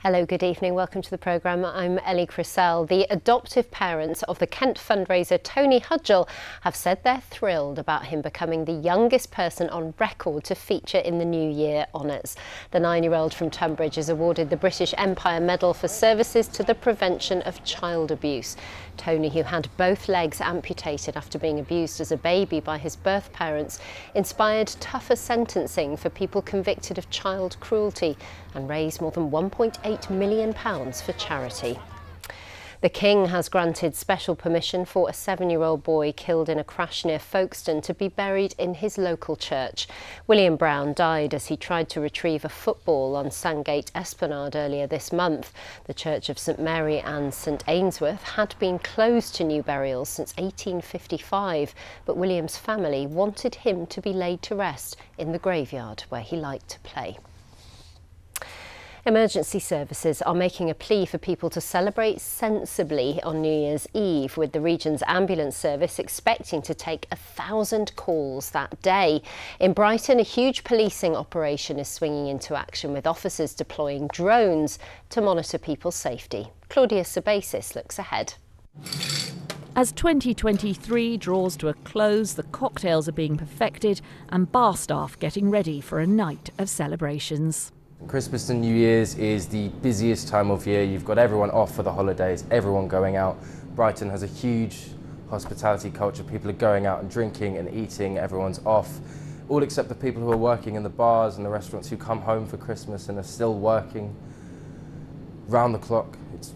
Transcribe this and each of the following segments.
Hello, good evening. Welcome to the programme. I'm Ellie Crisell. The adoptive parents of the Kent fundraiser Tony Hudgell have said they're thrilled about him becoming the youngest person on record to feature in the New Year honours. The 9-year-old from Tunbridge is awarded the British Empire Medal for services to the prevention of child abuse. Tony, who had both legs amputated after being abused as a baby by his birth parents, inspired tougher sentencing for people convicted of child cruelty and raised more than £1.8 million for charity. The King has granted special permission for a 7-year-old boy killed in a crash near Folkestone to be buried in his local church. William Brown died as he tried to retrieve a football on Sandgate Esplanade earlier this month. The Church of St Mary and St Ainsworth had been closed to new burials since 1855, but William's family wanted him to be laid to rest in the graveyard where he liked to play. Emergency services are making a plea for people to celebrate sensibly on New Year's Eve, with the region's ambulance service expecting to take 1,000 calls that day. In Brighton, a huge policing operation is swinging into action, with officers deploying drones to monitor people's safety. Claudia Sabasis looks ahead. As 2023 draws to a close, the cocktails are being perfected and bar staff getting ready for a night of celebrations. Christmas and New Year's is the busiest time of year. You've got everyone off for the holidays, everyone going out. Brighton has a huge hospitality culture. People are going out and drinking and eating, everyone's off. All except the people who are working in the bars and the restaurants who come home for Christmas and are still working round the clock. It's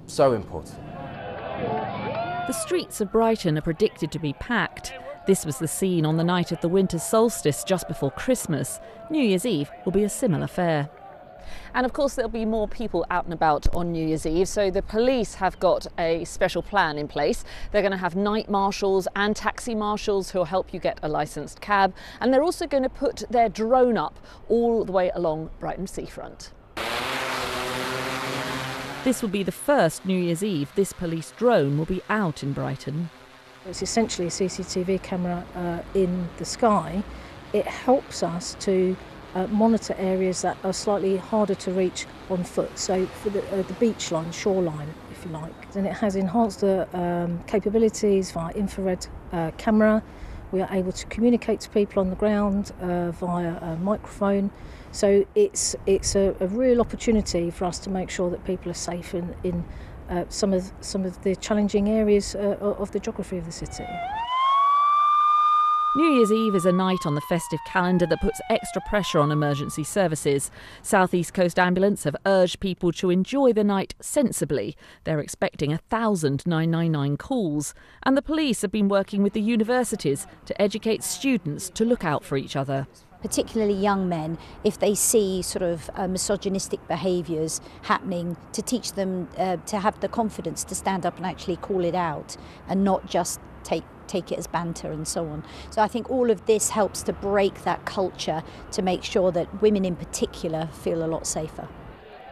so important. The streets of Brighton are predicted to be packed. This was the scene on the night of the winter solstice just before Christmas. New Year's Eve will be a similar fare. And of course there'll be more people out and about on New Year's Eve, so the police have got a special plan in place. They're going to have night marshals and taxi marshals who'll help you get a licensed cab, and they're also going to put their drone up all the way along Brighton seafront. This will be the first New Year's Eve this police drone will be out in Brighton. It's essentially a CCTV camera in the sky. It helps us to monitor areas that are slightly harder to reach on foot, so for the beach line, shoreline, if you like. And it has enhanced the capabilities via infrared camera. We are able to communicate to people on the ground via a microphone. So it's a real opportunity for us to make sure that people are safe in some of the challenging areas of the geography of the city. New Year's Eve is a night on the festive calendar that puts extra pressure on emergency services. South East Coast Ambulance have urged people to enjoy the night sensibly. They're expecting 1,000 999 calls. And the police have been working with the universities to educate students to look out for each other. Particularly young men, if they see sort of misogynistic behaviours happening, to teach them to have the confidence to stand up and actually call it out and not just take it as banter and so on. So I think all of this helps to break that culture to make sure that women in particular feel a lot safer.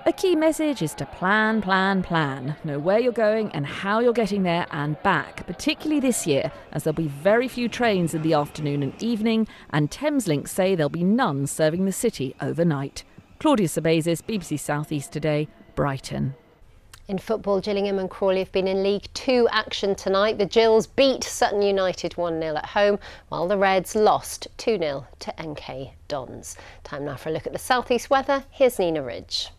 A key message is to plan, plan, plan. Know where you're going and how you're getting there and back, particularly this year, as there'll be very few trains in the afternoon and evening, and Thameslink say there'll be none serving the city overnight. Claudia Sabasis, BBC South East Today, Brighton. In football, Gillingham and Crawley have been in League 2 action tonight. The Gills beat Sutton United 1-0 at home, while the Reds lost 2-0 to NK Dons. Time now for a look at the South East weather. Here's Nina Ridge.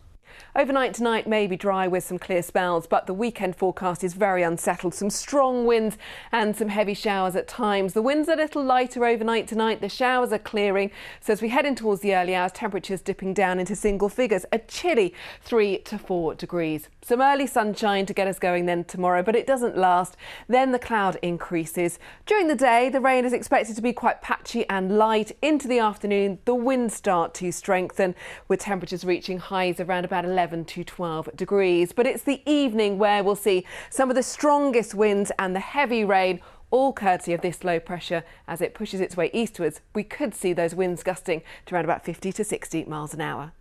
Overnight tonight may be dry with some clear spells, but the weekend forecast is very unsettled. Some strong winds and some heavy showers at times. The winds are a little lighter overnight tonight. The showers are clearing. So as we head in towards the early hours, temperatures dipping down into single figures, a chilly 3 to 4 degrees. Some early sunshine to get us going then tomorrow, but it doesn't last. Then the cloud increases. During the day, the rain is expected to be quite patchy and light. Into the afternoon, the winds start to strengthen, with temperatures reaching highs around about 11 to 12 degrees. But it's the evening where we'll see some of the strongest winds and the heavy rain, all courtesy of this low pressure. As it pushes its way eastwards, we could see those winds gusting to around about 50 to 60 miles an hour.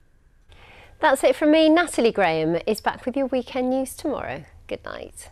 That's it from me. Natalie Graham is back with your weekend news tomorrow. Good night.